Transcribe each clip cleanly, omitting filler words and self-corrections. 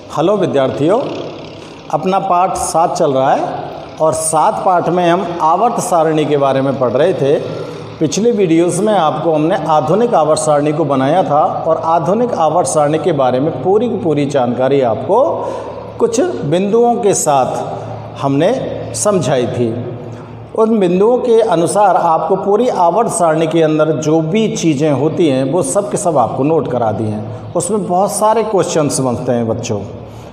Hello विद्यार्थियों, अपना पाठ 7 चल रहा है और 7 पाठ में हम आवर्त सारणी के बारे में पढ़ रहे थे। पिछले वीडियोस में आपको हमने आधुनिक आवर्त सारणी को बनाया था और आधुनिक आवर्त सारणी के बारे में पूरी की पूरी जानकारी आपको कुछ बिंदुओं के साथ हमने समझाई थी। उन बिंदुओं के अनुसार आपको पूरी आवर्त सारणी के अंदर जो भी चीज़ें होती हैं वो सब के सब आपको नोट करा दी हैं। उसमें बहुत सारे क्वेश्चंस बनते हैं बच्चों,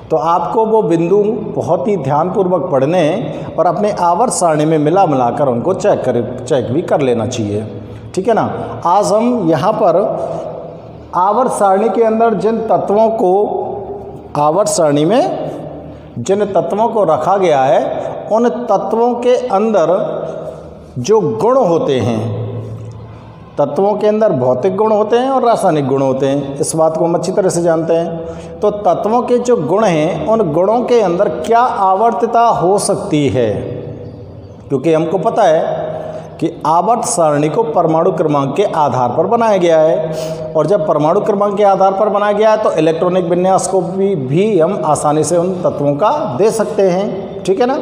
तो आपको वो बिंदु बहुत ही ध्यानपूर्वक पढ़ने और अपने आवर्त सारणी में मिलाकर उनको चेक भी कर लेना चाहिए। ठीक है ना। आज हम यहाँ पर आवर्त सारणी के अंदर जिन तत्वों को आवर्त सारणी में जिन तत्वों को रखा गया है उन तत्वों के अंदर जो गुण होते हैं, तत्वों के अंदर भौतिक गुण होते हैं और रासायनिक गुण होते हैं, इस बात को हम अच्छी तरह से जानते हैं। तो तत्वों के जो गुण हैं उन गुणों के अंदर क्या आवर्तता हो सकती है, क्योंकि हमको पता है कि आवर्त सारणी को परमाणु क्रमांक के आधार पर बनाया गया है और जब परमाणु क्रमांक के आधार पर बनाया गया है तो इलेक्ट्रॉनिक विन्यास को भी हम आसानी से उन तत्वों का दे सकते हैं। ठीक है ना।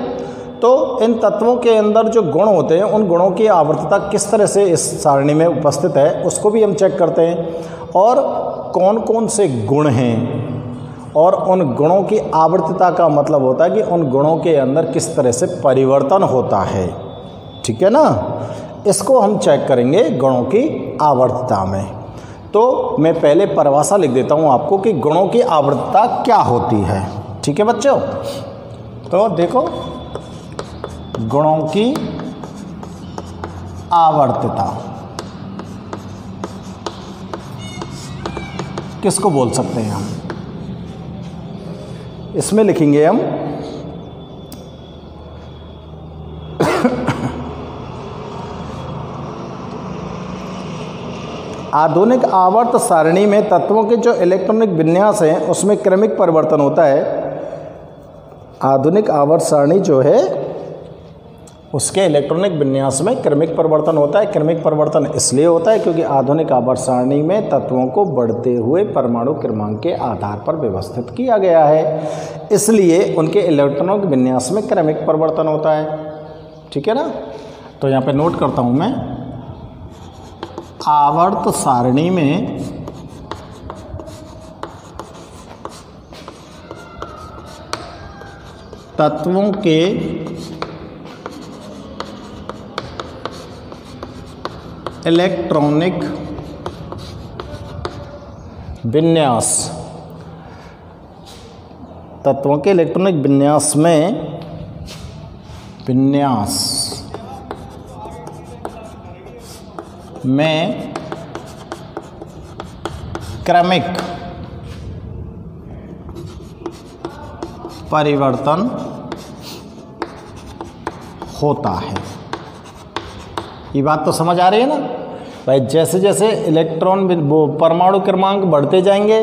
तो इन तत्वों के अंदर जो गुण होते हैं उन गुणों की आवर्तता किस तरह से इस सारणी में उपस्थित है उसको भी हम चेक करते हैं, और कौन कौन से गुण हैं और उन गुणों की आवर्तता का मतलब होता है कि उन गुणों के अंदर किस तरह से परिवर्तन होता है। ठीक है ना। इसको हम चेक करेंगे गुणों की आवर्तता में। तो मैं पहले परिभाषा लिख देता हूँ आपको कि गुणों की आवर्तता क्या होती है। ठीक है बच्चों। तो देखो, गुणों की आवर्तता किसको बोल सकते हैं हम, इसमें लिखेंगे हम आधुनिक आवर्त सारणी में तत्वों के जो इलेक्ट्रॉनिक विन्यास हैं उसमें क्रमिक परिवर्तन होता है। आधुनिक आवर्त सारणी जो है उसके इलेक्ट्रॉनिक विन्यास में क्रमिक परिवर्तन होता है। क्रमिक परिवर्तन इसलिए होता है क्योंकि आधुनिक आवर्त सारणी में तत्वों को बढ़ते हुए परमाणु क्रमांक के आधार पर व्यवस्थित किया गया है, इसलिए उनके इलेक्ट्रॉनिक विन्यास में क्रमिक परिवर्तन होता है। ठीक है ना। तो यहाँ पे नोट करता हूँ मैं, आवर्त सारणी में तत्वों के इलेक्ट्रॉनिक विन्यास, तत्वों के इलेक्ट्रॉनिक विन्यास में क्रमिक परिवर्तन होता है। ये बात तो समझ आ रही है ना भाई। जैसे जैसे इलेक्ट्रॉन परमाणु क्रमांक बढ़ते जाएंगे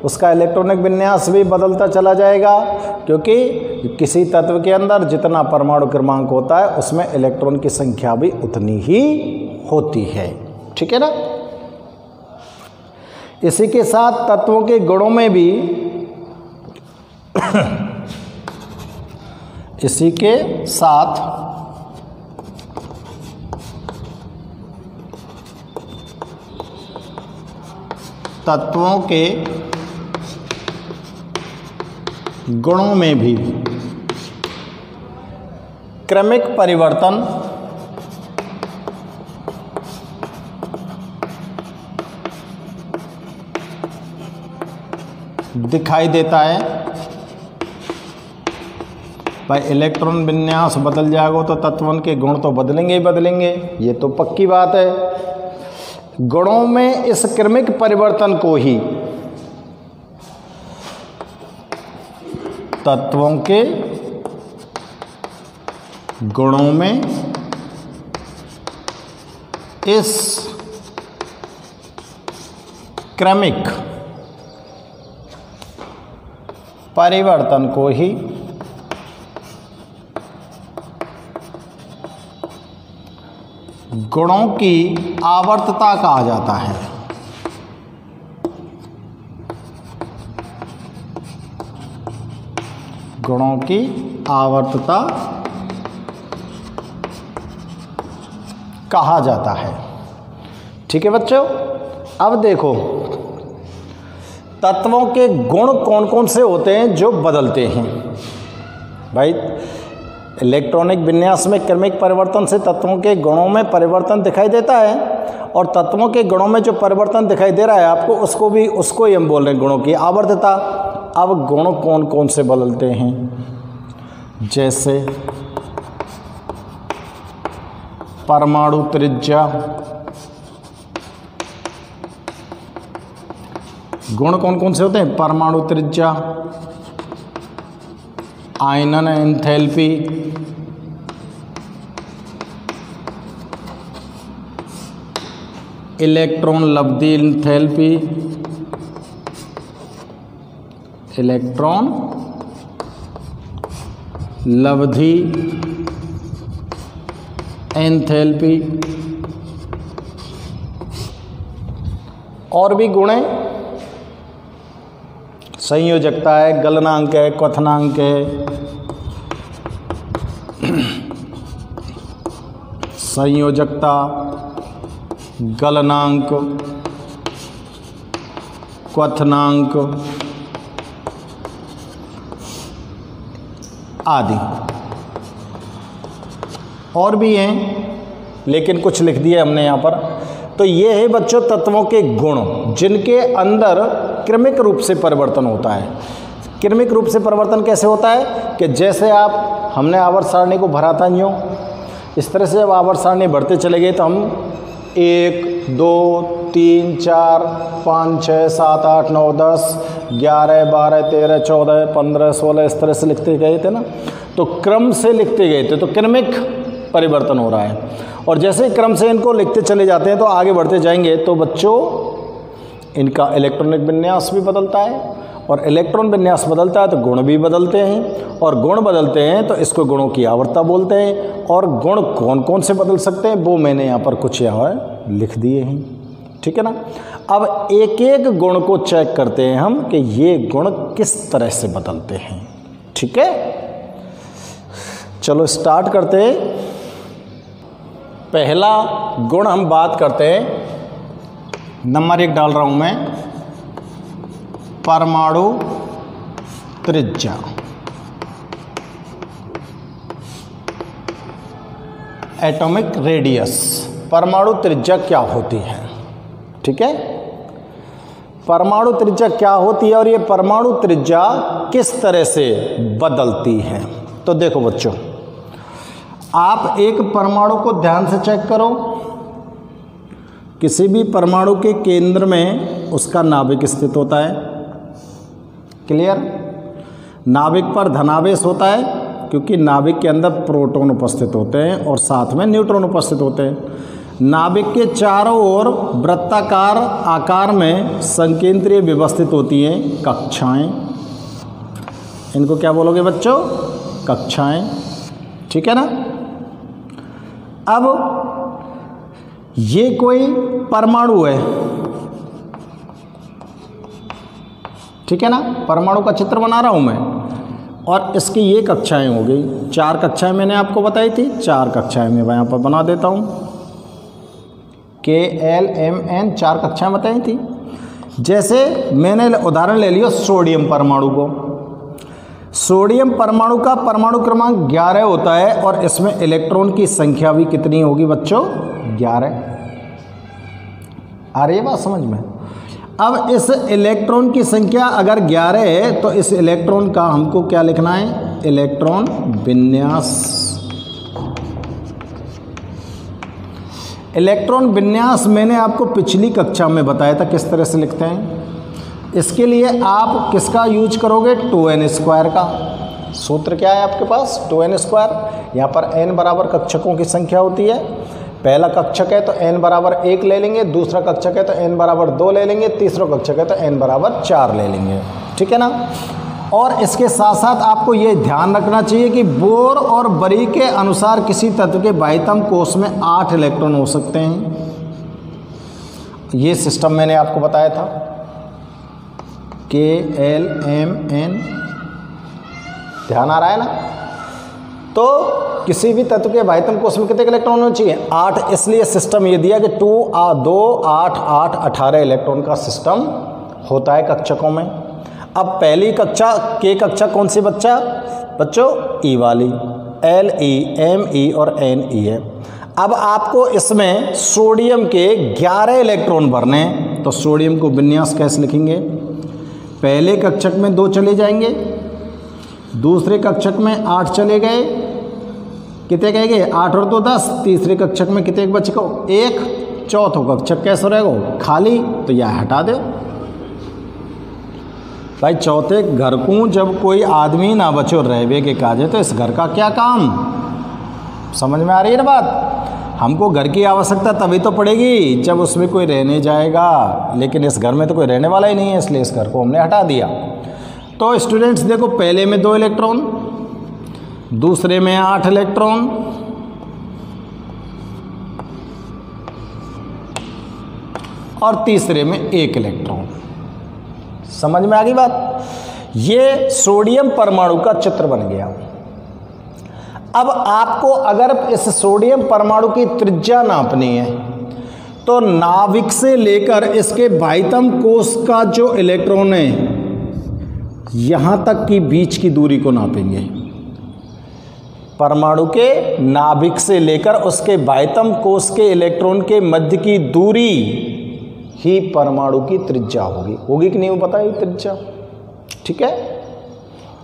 उसका इलेक्ट्रॉनिक विन्यास भी बदलता चला जाएगा, क्योंकि किसी तत्व के अंदर जितना परमाणु क्रमांक होता है उसमें इलेक्ट्रॉन की संख्या भी उतनी ही होती है। ठीक है ना। इसी के साथ तत्वों के गुणों में भी इसी के साथ तत्वों के गुणों में भी क्रमिक परिवर्तन दिखाई देता है। भाई इलेक्ट्रॉन विन्यास बदल जाएगा तो तत्वों के गुण तो बदलेंगे ही बदलेंगे, ये तो पक्की बात है। गुणों में इस क्रमिक परिवर्तन को ही तत्वों के गुणों में इस क्रमिक परिवर्तन को ही गुणों की आवर्तता कहा जाता है। गुणों की आवर्तता कहा जाता है। ठीक है बच्चों, अब देखो तत्वों के गुण कौन कौन से होते हैं जो बदलते हैं। भाई इलेक्ट्रॉनिक विन्यास में क्रमिक परिवर्तन से तत्वों के गुणों में परिवर्तन दिखाई देता है, और तत्वों के गुणों में जो परिवर्तन दिखाई दे रहा है आपको, उसको ही हम बोल रहे हैं गुणों की आवर्तता। अब गुण कौन कौन से बदलते हैं, जैसे परमाणु त्रिज्या। गुण कौन कौन से होते हैं? परमाणु त्रिज्या, आयनन एंथैल्पी, इलेक्ट्रॉन लब्धि एंथैल्पी, इलेक्ट्रॉन लब्धि एंथैल्पी, और भी गुण हैं, संयोजकता है, गलनांक है, क्वथनांक है, संयोजकता, गलनांक, क्वथनांक आदि और भी हैं, लेकिन कुछ लिख दिया हमने यहाँ पर। तो ये है बच्चों तत्वों के गुण, जिनके अंदर क्रमिक रूप से परिवर्तन होता है। क्रमिक रूप से परिवर्तन कैसे होता है कि जैसे हमने आवर्त सारणी को भरा था यूँ, इस तरह से जब आवर्त सारणी बढ़ते चले गए तो हम 1 2 3 4 5 6 7 8 9 10 11 12 13 14 15 16 इस तरह से लिखते गए थे ना। तो क्रम से लिखते गए थे, तो क्रमिक परिवर्तन हो रहा है। और जैसे ही क्रम से इनको लिखते चले जाते हैं तो आगे बढ़ते जाएंगे तो बच्चों इनका इलेक्ट्रॉनिक विन्यास भी बदलता है, और इलेक्ट्रॉन विन्यास बदलता है तो गुण भी बदलते हैं, और गुण बदलते हैं तो इसको गुणों की आवर्तता बोलते हैं। और गुण कौन कौन से बदल सकते हैं वो मैंने यहाँ पर कुछ यहाँ लिख दिए हैं। ठीक है ना। अब एक एक गुण को चेक करते हैं हम कि ये गुण किस तरह से बदलते हैं। ठीक है, चलो स्टार्ट करते हैं। पहला गुण हम बात करते हैं, नंबर 1 डाल रहा हूं मैं, परमाणु त्रिज्या। एटॉमिक रेडियस, परमाणु त्रिज्या क्या होती है। ठीक है, परमाणु त्रिज्या क्या होती है और ये परमाणु त्रिज्या किस तरह से बदलती है। तो देखो बच्चों, आप एक परमाणु को ध्यान से चेक करो। किसी भी परमाणु के केंद्र में उसका नाभिक स्थित होता है। क्लियर, नाभिक पर धनावेश होता है क्योंकि नाभिक के अंदर प्रोटॉन उपस्थित होते हैं और साथ में न्यूट्रॉन उपस्थित होते हैं। नाभिक के चारों ओर वृत्ताकार आकार में संकेंद्रीय व्यवस्थित होती हैं कक्षाएं। इनको क्या बोलोगे बच्चों? कक्षाएं। ठीक है ना। अब ये कोई परमाणु है, ठीक है ना, परमाणु का चित्र बना रहा हूं मैं, और इसकी ये कक्षाएं हो गई। 4 कक्षाएं मैंने आपको बताई थी, 4 कक्षाएं मैं यहाँ पर बना देता हूं। K L M N 4 कक्षाएं बताई थी। जैसे मैंने उदाहरण ले लिया सोडियम परमाणु को। सोडियम परमाणु का परमाणु क्रमांक 11 होता है और इसमें इलेक्ट्रॉन की संख्या भी कितनी होगी बच्चों? 11। आ रही है बात समझ में? अब इस इलेक्ट्रॉन की संख्या अगर 11 है तो इस इलेक्ट्रॉन का हमको क्या लिखना है? इलेक्ट्रॉन विन्यास। इलेक्ट्रॉन विन्यास मैंने आपको पिछली कक्षा में बताया था किस तरह से लिखते हैं। इसके लिए आप किसका यूज करोगे? 2n² का। सूत्र क्या है आपके पास? 2n²। यहाँ पर n बराबर कक्षकों की संख्या होती है। पहला कक्षक है तो n बराबर 1 ले लेंगे, दूसरा कक्षक है तो n बराबर 2 ले लेंगे, तीसरा कक्षक है तो n बराबर 4 ले लेंगे। ठीक है ना। और इसके साथ साथ आपको ये ध्यान रखना चाहिए कि बोर और बरी के अनुसार किसी तत्व के बाह्यतम कोश में 8 इलेक्ट्रॉन हो सकते हैं। ये सिस्टम मैंने आपको बताया था। K L M N ध्यान आ रहा है ना। तो किसी भी तत्व के भाइतम कोष में कितने इलेक्ट्रॉन होने चाहिए? 8। इसलिए सिस्टम ये दिया कि 2 8 8 18 इलेक्ट्रॉन का सिस्टम होता है कक्षकों में। अब पहली कक्षा के कक्षा कौन सी बच्चों? ई वाली, Le, Me और Ne है। अब आपको इसमें सोडियम के 11 इलेक्ट्रॉन भरने हैं। तो सोडियम को विन्यास कैसे लिखेंगे? पहले कक्षक में 2 चले जाएंगे, दूसरे कक्षक में 8 चले गए, कितने कह गए? 8 और 2 10। तीसरे कक्षक में कितने बच गए? 1। चौथो कक्षक कैसे रहेगा? खाली। तो यह हटा दे भाई। चौथे घर को जब कोई आदमी ना बचो रहवे के काजे, तो इस घर का क्या काम? समझ में आ रही है ना बात? हमको घर की आवश्यकता तभी तो पड़ेगी जब उसमें कोई रहने जाएगा, लेकिन इस घर में तो कोई रहने वाला ही नहीं है, इसलिए इस घर को हमने हटा दिया। तो स्टूडेंट्स देखो, पहले में 2 इलेक्ट्रॉन, दूसरे में 8 इलेक्ट्रॉन, और तीसरे में 1 इलेक्ट्रॉन। समझ में आ गई बात? ये सोडियम परमाणु का चित्र बन गया। अब आपको अगर इस सोडियम परमाणु की त्रिज्या नापनी है, तो नाभिक से लेकर इसके बाह्यतम कोष का जो इलेक्ट्रॉन है यहां तक की बीच की दूरी को नापेंगे। परमाणु के नाभिक से लेकर उसके बाह्यतम कोष के इलेक्ट्रॉन के मध्य की दूरी ही परमाणु की त्रिज्या होगी कि नहीं? वो बताइए त्रिज्या। ठीक है,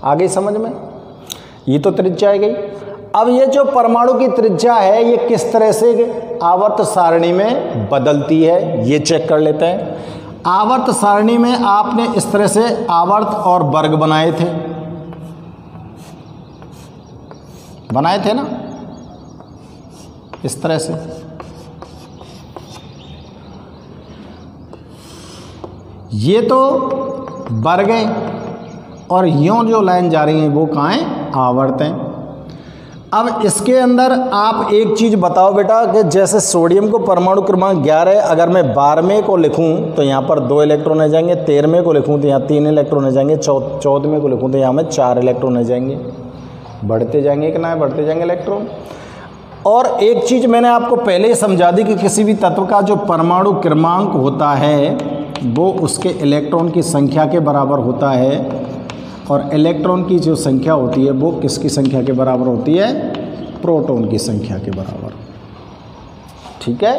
आगे समझ में? ये तो त्रिज्या है गई। अब ये जो परमाणु की त्रिज्या है ये किस तरह से आवर्त सारणी में बदलती है, ये चेक कर लेते हैं। आवर्त सारणी में आपने इस तरह से आवर्त और वर्ग बनाए थे ना, इस तरह से। ये तो वर्ग है, और यूं जो लाइन जा रही है वो कहाँ है? आवर्त है। अब इसके अंदर आप एक चीज़ बताओ बेटा, कि जैसे सोडियम को परमाणु क्रमांक 11, अगर मैं 12वें को लिखूं तो यहाँ पर 2 इलेक्ट्रॉन रह जाएंगे, 13वें को लिखूं तो यहाँ 3 इलेक्ट्रॉन रह जाएंगे, 14वें को लिखूं तो यहाँ में 4 इलेक्ट्रॉन रह जाएंगे। बढ़ते जाएंगे कि ना, बढ़ते जाएंगे इलेक्ट्रॉन। और एक चीज़ मैंने आपको पहले ही समझा दी कि किसी भी तत्व का जो परमाणु क्रमांक होता है वो उसके इलेक्ट्रॉन की संख्या के बराबर होता है, और इलेक्ट्रॉन की जो संख्या होती है वो किसकी संख्या के बराबर होती है? प्रोटॉन की संख्या के बराबर। ठीक है,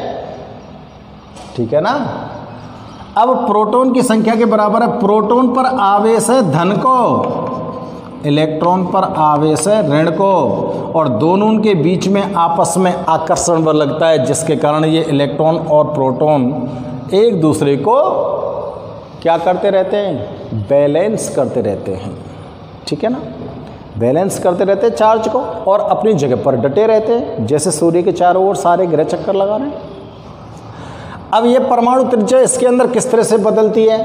ठीक है ना। अब प्रोटॉन की संख्या के बराबर है। प्रोटॉन पर आवेश है धन को, इलेक्ट्रॉन पर आवेश है ऋण को, और दोनों के बीच में आपस में आकर्षण बल लगता है, जिसके कारण ये इलेक्ट्रॉन और प्रोटॉन एक दूसरे को क्या करते रहते हैं? बैलेंस करते रहते हैं। ठीक है ना, बैलेंस करते रहते हैं चार्ज को, और अपनी जगह पर डटे रहते हैं, जैसे सूर्य के चारों ओर सारे ग्रह चक्कर लगा रहे हैं। अब ये परमाणु त्रिज्या इसके अंदर किस तरह से बदलती है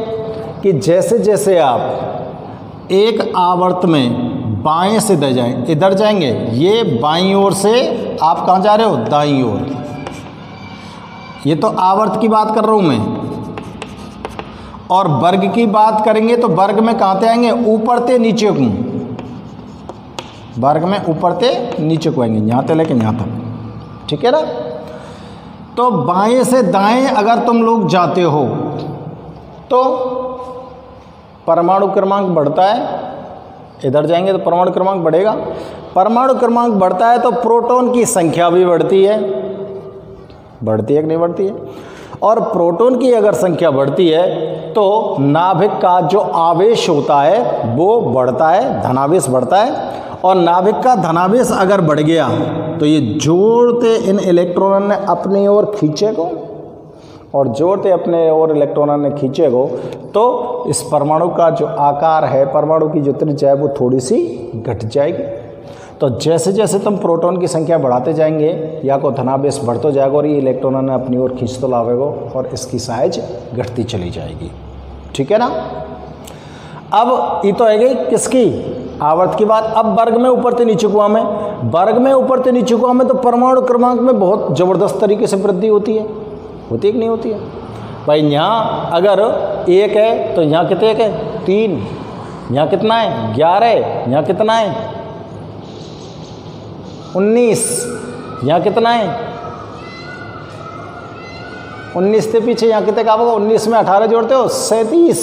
कि जैसे जैसे आप एक आवर्त में बाएं से इधर जाएंगे, ये बाईं ओर से आप कहाँ जा रहे हो? दाईं ओर। ये तो आवर्त की बात कर रहा हूँ मैं। और वर्ग की बात करेंगे तो वर्ग में कहाँ से आएंगे? ऊपर से नीचे को। वर्ग में ऊपर से नीचे को आएंगे, यहाँ से लेके यहाँ तक। ठीक है ना। तो बाएं से दाएं अगर तुम लोग जाते हो तो परमाणु क्रमांक बढ़ता है, इधर जाएंगे तो परमाणु क्रमांक बढ़ेगा। परमाणु क्रमांक बढ़ता है तो प्रोटॉन की संख्या भी बढ़ती है। बढ़ती है कि नहीं बढ़ती है? और प्रोटॉन की अगर संख्या बढ़ती है तो नाभिक का जो आवेश होता है वो बढ़ता है, धनावेश बढ़ता है। और नाभिक का धनावेश अगर बढ़ गया तो ये जोड़ते इन इलेक्ट्रॉनों ने अपनी ओर खींचेगो, और जोड़ते अपने ओर इलेक्ट्रॉनों ने खींचेगो तो इस परमाणु का जो आकार है, परमाणु की जो त्रिज्या है वो थोड़ी सी घट जाएगी। तो जैसे जैसे तुम प्रोटॉन की संख्या बढ़ाते जाएंगे या को धनावेश बढ़ते जाएगा और ये इलेक्ट्रॉनों ने अपनी ओर खींच तो लावेगो और इसकी साइज घटती चली जाएगी। ठीक है ना। अब ये तो है गई किसकी? आवर्त की बात। अब वर्ग में ऊपर से नीचे कुआ में, वर्ग में ऊपर से नीचे कुआ में तो परमाणु क्रमांक में बहुत ज़बरदस्त तरीके से वृद्धि होती है। होती है कि नहीं होती है भाई? यहाँ अगर 1 है तो यहाँ कितने एक है? 3। यहाँ कितना है? 11। यहाँ कितना है? 19, यहाँ कितना है 19 के पीछे यहाँ कितने का होगा, 19 में 18 जोड़ते हो 37,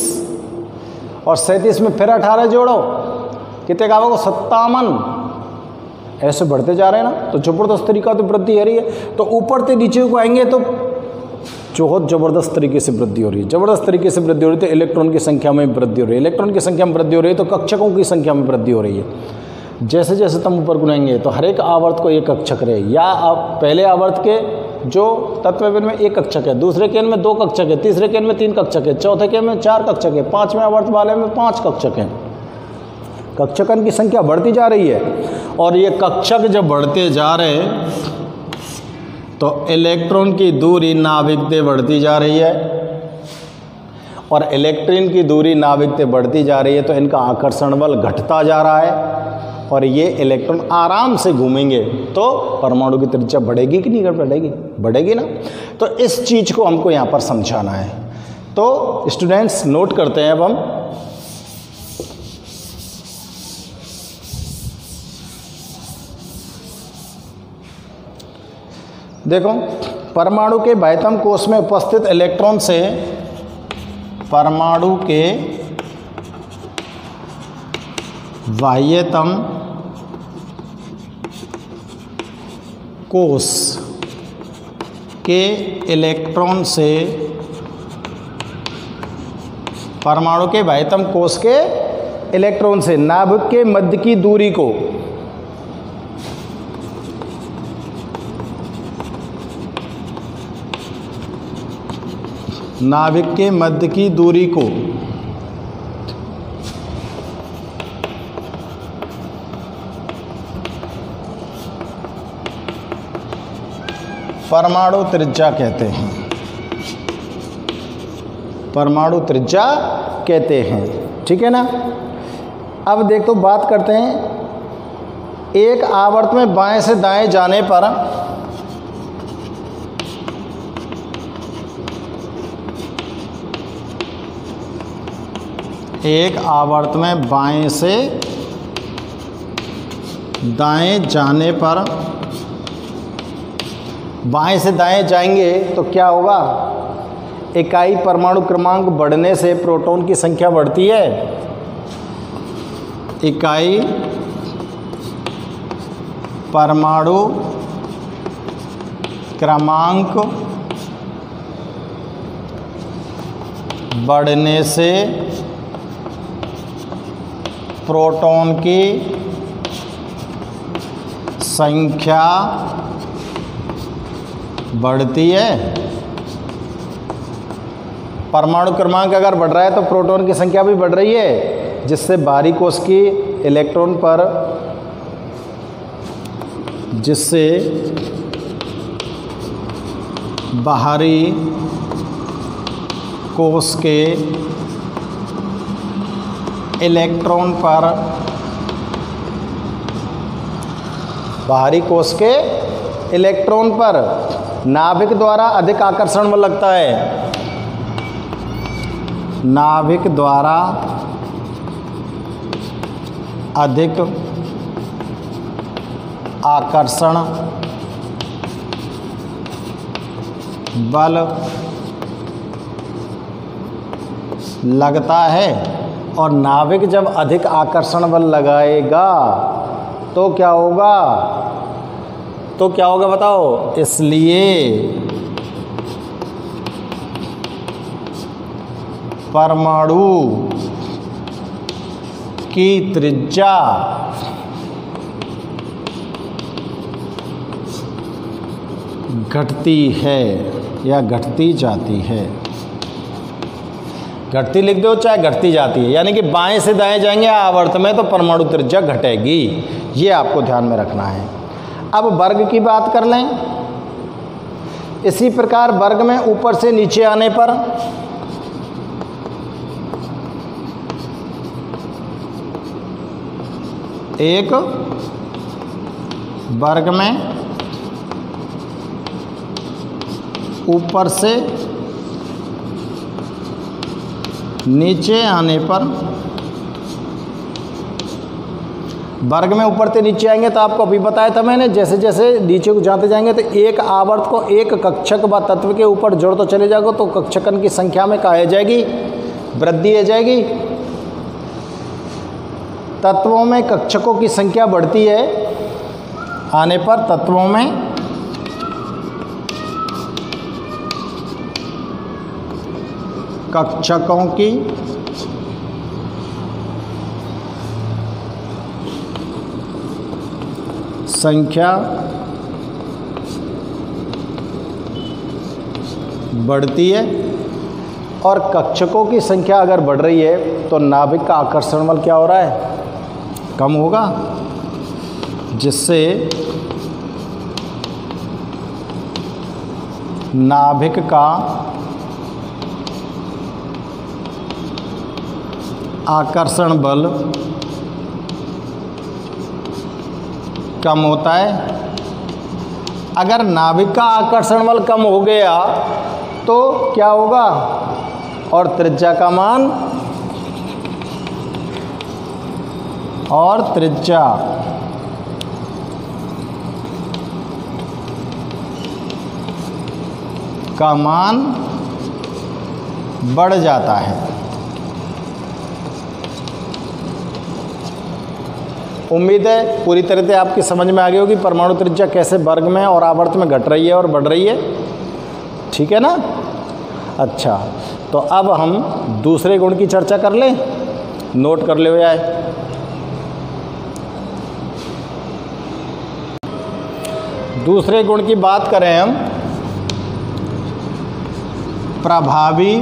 और 37 में फिर 18 जोड़ो कितने का होगा 57। ऐसे बढ़ते जा रहे हैं ना, तो ज़बरदस्त तरीका तो वृद्धि हो रही है। तो ऊपर से नीचे को आएंगे तो बहुत ज़बरदस्त तरीके से वृद्धि हो रही है, ज़बरदस्त तरीके से वृद्धि हो रही है। तो इलेक्ट्रॉन की संख्या में वृद्धि हो रही है, इलेक्ट्रॉन की संख्या में वृद्धि हो रही है, तो कक्षकों की संख्या में वृद्धि हो रही है। जैसे जैसे तुम ऊपर गुनेंगे तो हर एक आवर्त को एक कक्षक रहे, या आप पहले आवर्त के जो तत्ववेद में एक कक्षक है, दूसरे केंद्र में 2 कक्षक है, तीसरे केंद्र में 3 कक्षक है, चौथे केंद्र में 4 कक्षक है, 5वें आवर्त वाले में 5 कक्षक हैं। कक्षकन की संख्या बढ़ती जा रही है, और ये कक्षक जब बढ़ते जा रहे हैं तो इलेक्ट्रॉन की दूरी नाभिक से बढ़ती जा रही है, और इलेक्ट्रॉन की दूरी नाभिक से बढ़ती जा रही है, तो इनका आकर्षण बल घटता जा रहा है, और ये इलेक्ट्रॉन आराम से घूमेंगे। तो परमाणु की त्रिज्या बढ़ेगी कि नहीं बढ़ेगी, बढ़ेगी ना। तो इस चीज़ को हमको यहाँ पर समझाना है। तो स्टूडेंट्स नोट करते हैं अब हम, देखो परमाणु के बाह्यतम कोश में उपस्थित इलेक्ट्रॉन से परमाणु के बाह्यतम कोश के इलेक्ट्रॉन से परमाणु के बाह्यतम कोश के इलेक्ट्रॉन से नाभिक के मध्य की दूरी को नाभिक के मध्य की दूरी को परमाणु त्रिज्या कहते हैं, परमाणु त्रिज्या कहते हैं। ठीक है ना। अब देखो बात करते हैं, एक आवर्त में बाएं से दाएं जाने पर एक आवर्त में बाएं से दाएं जाने पर, बाएं से दाएं जाएंगे तो क्या होगा, इकाई परमाणु क्रमांक बढ़ने से प्रोटॉन की संख्या बढ़ती है। इकाई परमाणु क्रमांक बढ़ने से प्रोटॉन की संख्या बढ़ती है। परमाणु क्रमांक अगर बढ़ रहा है तो प्रोटॉन की संख्या भी बढ़ रही है, जिससे बाहरी कोश की इलेक्ट्रॉन पर, जिससे बाहरी कोश के इलेक्ट्रॉन पर, बाहरी कोश के इलेक्ट्रॉन पर नाभिक द्वारा अधिक आकर्षण बल लगता है। नाभिक द्वारा अधिक आकर्षण बल लगता है, और नाभिक जब अधिक आकर्षण बल लगाएगा तो क्या होगा, तो क्या होगा बताओ। इसलिए परमाणु की त्रिज्या घटती है या घटती जाती है। घटती लिख दो चाहे घटती जाती है, यानी कि बाएं से दाएं जाएंगे आवर्त में तो परमाणु त्रिज्या घटेगी, ये आपको ध्यान में रखना है। अब वर्ग की बात कर लें। इसी प्रकार वर्ग में ऊपर से नीचे आने पर एक वर्ग में ऊपर से नीचे आने पर वर्ग में ऊपर से नीचे आएंगे तो आपको अभी बताया था मैंने, जैसे जैसे नीचे को जाते जाएंगे तो एक आवर्त को एक कक्षक व तत्व के ऊपर जोड़ तो चले जाओगे तो कक्षकन की संख्या में क्या आ जाएगी, वृद्धि आ जाएगी। तत्वों में कक्षकों की संख्या बढ़ती है, आने पर तत्वों में कक्षकों की संख्या बढ़ती है, और कक्षकों की संख्या अगर बढ़ रही है तो नाभिक का आकर्षण बल क्या हो रहा है, कम होगा, जिससे नाभिक का आकर्षण बल कम होता है। अगर नाभिक का आकर्षण बल कम हो गया तो क्या होगा, और त्रिज्या का मान, और त्रिज्या का मान बढ़ जाता है। उम्मीद है पूरी तरह से आपकी समझ में आ गई होगी परमाणु त्रिज्या कैसे वर्ग में और आवर्त में घट रही है और बढ़ रही है, ठीक है ना। अच्छा, तो अब हम दूसरे गुण की चर्चा कर लें, नोट कर ले हो जाए। दूसरे गुण की बात करें हम, प्रभावी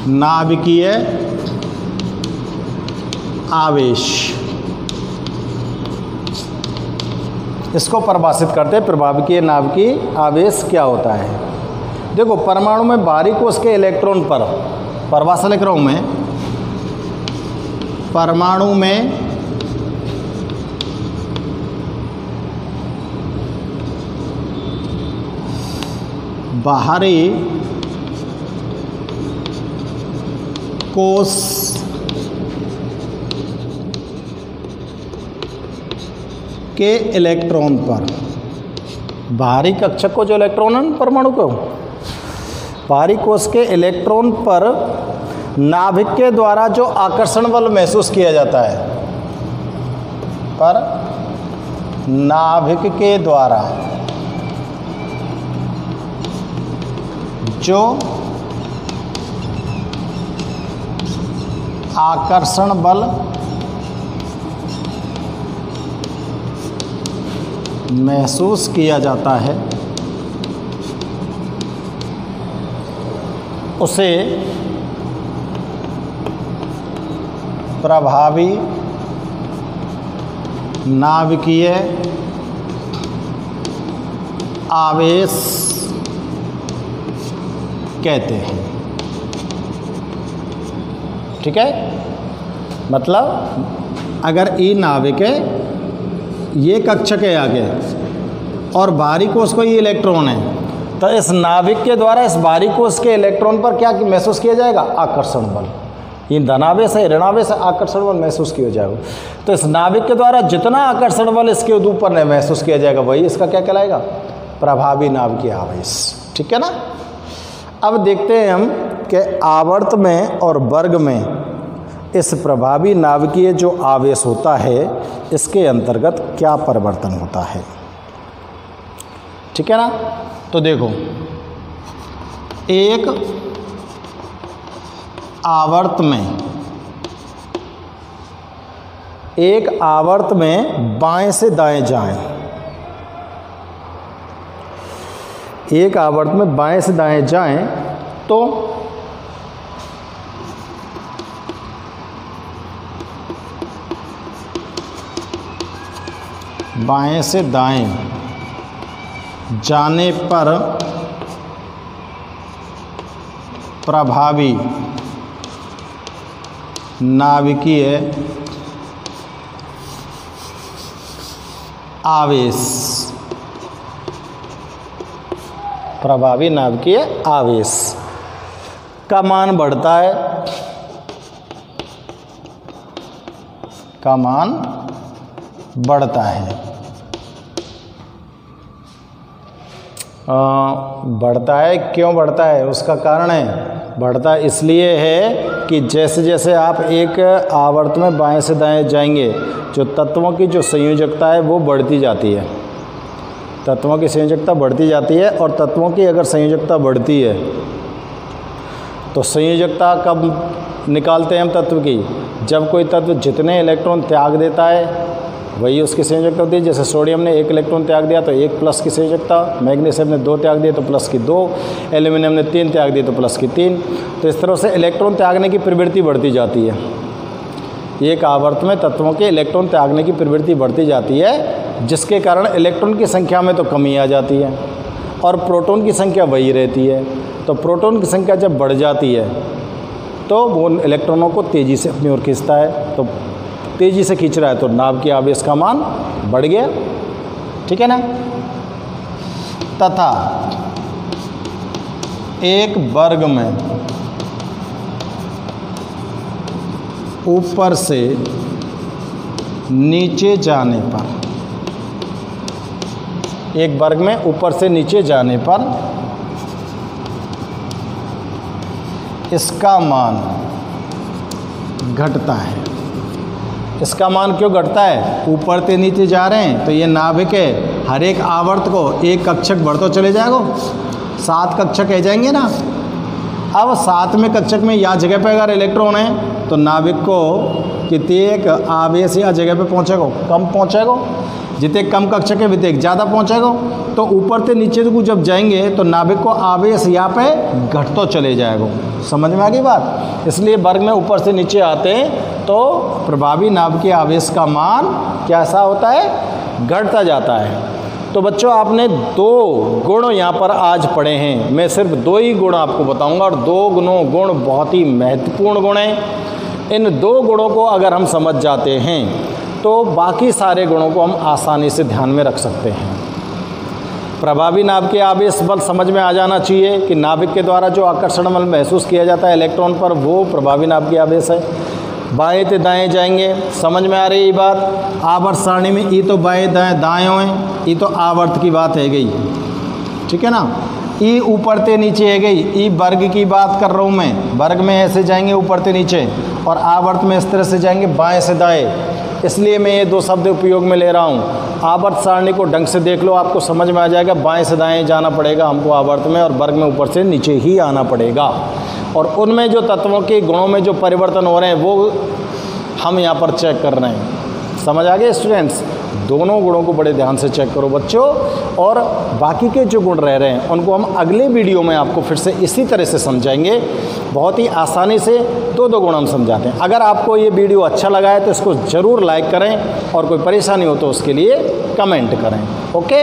नाभिकीय आवेश, इसको परिभाषित करते हैं। प्रभावी नाभिकीय आवेश क्या होता है। देखो, परमाणु में बाहरी कोश के इलेक्ट्रॉन पर, परिभाषा लिख रहा हूं मैं, परमाणु में बाहरी कोश के इलेक्ट्रॉन पर, बाहरी कक्षक को जो इलेक्ट्रॉन है परमाणु को, बाहरी कोश के इलेक्ट्रॉन पर नाभिक के द्वारा जो आकर्षण बल महसूस किया जाता है, पर नाभिक के द्वारा जो आकर्षण बल महसूस किया जाता है उसे प्रभावी नाभिकीय आवेश कहते हैं। ठीक है, मतलब अगर ई नाभिक है, ये कक्षक है आगे, और बाहरी कोश को ये इलेक्ट्रॉन है, तो इस नाभिक के द्वारा इस बाहरी कोश के इलेक्ट्रॉन पर क्या महसूस किया जाएगा, आकर्षण बल। ये धनावेश है, ऋणावेश है, आकर्षण बल महसूस किया जाएगा। तो इस नाभिक के द्वारा जितना आकर्षण बल इसके ऊपर महसूस किया जाएगा वही इसका क्या कहलाएगा, प्रभावी नाभिकीय आवेश। ठीक है ना। अब देखते हैं हम कि आवर्त में और वर्ग में इस प्रभावी नाभिकीय जो आवेश होता है इसके अंतर्गत क्या परिवर्तन होता है। ठीक है ना। तो देखो, एक आवर्त में बाएं से दाएं जाएं, एक आवर्त में बाएं से दाएं जाएं तो बाएं से दाएं जाने पर प्रभावी नाभिकीय आवेश, प्रभावी नाभिकीय आवेश का मान बढ़ता है का मान बढ़ता है। बढ़ता है, क्यों बढ़ता है? उसका कारण है, बढ़ता इसलिए है कि जैसे जैसे आप एक आवर्त में बाएं से दाएं जाएंगे, जो तत्वों की जो संयोजकता है वो बढ़ती जाती है। तत्वों की संयोजकता बढ़ती जाती है, और तत्वों की अगर संयोजकता बढ़ती है तो संयोजकता कब निकालते हैं हम तत्व की? जब कोई तत्व जितने इलेक्ट्रॉन त्याग देता है वही उसकी संयोजकता होती है। जैसे सोडियम ने 1 इलेक्ट्रॉन त्याग दिया तो 1 प्लस की संयोजकता, मैग्नीशियम ने 2 त्याग दिए तो प्लस की 2, एल्यूमिनियम ने 3 त्याग दिए तो प्लस की 3। तो इस तरह से इलेक्ट्रॉन त्यागने की प्रवृत्ति बढ़ती जाती है। एक आवर्त में तत्वों के इलेक्ट्रॉन त्यागने की प्रवृत्ति बढ़ती जाती है, जिसके कारण इलेक्ट्रॉन की संख्या में तो कमी आ जाती है और प्रोटॉन की संख्या वही रहती है। तो प्रोटॉन की संख्या जब बढ़ जाती है तो वो इलेक्ट्रॉनों को तेज़ी से अपनी ओर खींचता है। तो तेज़ी से खींच रहा है तो नाभ की आवेश का मान बढ़ गया, ठीक है ना। तथा एक वर्ग में ऊपर से नीचे जाने पर, एक वर्ग में ऊपर से नीचे जाने पर इसका मान घटता है। इसका मान क्यों घटता है? ऊपर से नीचे जा रहे हैं तो ये नाभिक है, हर एक आवर्त को एक कक्षक बढ़ते चले जाएगा, 7 कक्षक रह जाएंगे ना। अब 7वें कक्षक में या जगह पे अगर इलेक्ट्रॉन है तो नाभिक को कितने आवेश या जगह पे पहुंचेगा? कम पहुंचेगा। जितने कम कक्षक है वितने ज़्यादा पहुंचेगा। तो ऊपर से नीचे को जब जाएंगे तो नाभिक को आवेश यहाँ पे घटते चले जाएगा। समझ में आ गई बात? इसलिए वर्ग में ऊपर से नीचे आते हैं तो प्रभावी नाभ के आवेश का मान कैसा होता है? घटता जाता है। तो बच्चों आपने 2 गुण यहाँ पर आज पढ़े हैं। मैं सिर्फ 2 ही गुण आपको बताऊंगा, और 2 गुण बहुत ही महत्वपूर्ण गुण हैं। इन 2 गुणों को अगर हम समझ जाते हैं तो बाकी सारे गुणों को हम आसानी से ध्यान में रख सकते हैं। प्रभावी नाभ के आवेश बल समझ में आ जाना चाहिए कि नाभिक के द्वारा जो आकर्षण बल महसूस किया जाता है इलेक्ट्रॉन पर, वो प्रभावी नाभ के आवेश है। बाएं से दाएं जाएंगे, समझ में आ रही है बात? आवर्त सारणी में ई तो बाएं दाएं दाएं हैं, ई तो आवर्त की बात है गई, ठीक है ना। ई ऊपर से नीचे है गई, ई वर्ग की बात कर रहा हूँ मैं। वर्ग में ऐसे जाएंगे ऊपर से नीचे, और आवर्त में इस तरह से जाएंगे बाएं से दाएं। इसलिए मैं ये 2 शब्द उपयोग में ले रहा हूँ। आवर्त सारणी को ढंग से देख लो, आपको समझ में आ जाएगा। बाएं से दाएं जाना पड़ेगा हमको आवर्त में, और वर्ग में ऊपर से नीचे ही आना पड़ेगा। और उनमें जो तत्वों के गुणों में जो परिवर्तन हो रहे हैं वो हम यहाँ पर चेक कर रहे हैं। समझ आ गए स्टूडेंट्स? दोनों गुणों को बड़े ध्यान से चेक करो बच्चों, और बाकी के जो गुण रह रहे हैं उनको हम अगले वीडियो में आपको फिर से इसी तरह से समझाएंगे। बहुत ही आसानी से 2 गुण हम समझाते हैं। अगर आपको ये वीडियो अच्छा लगा है तो इसको ज़रूर लाइक करें, और कोई परेशानी हो तो उसके लिए कमेंट करें। ओके।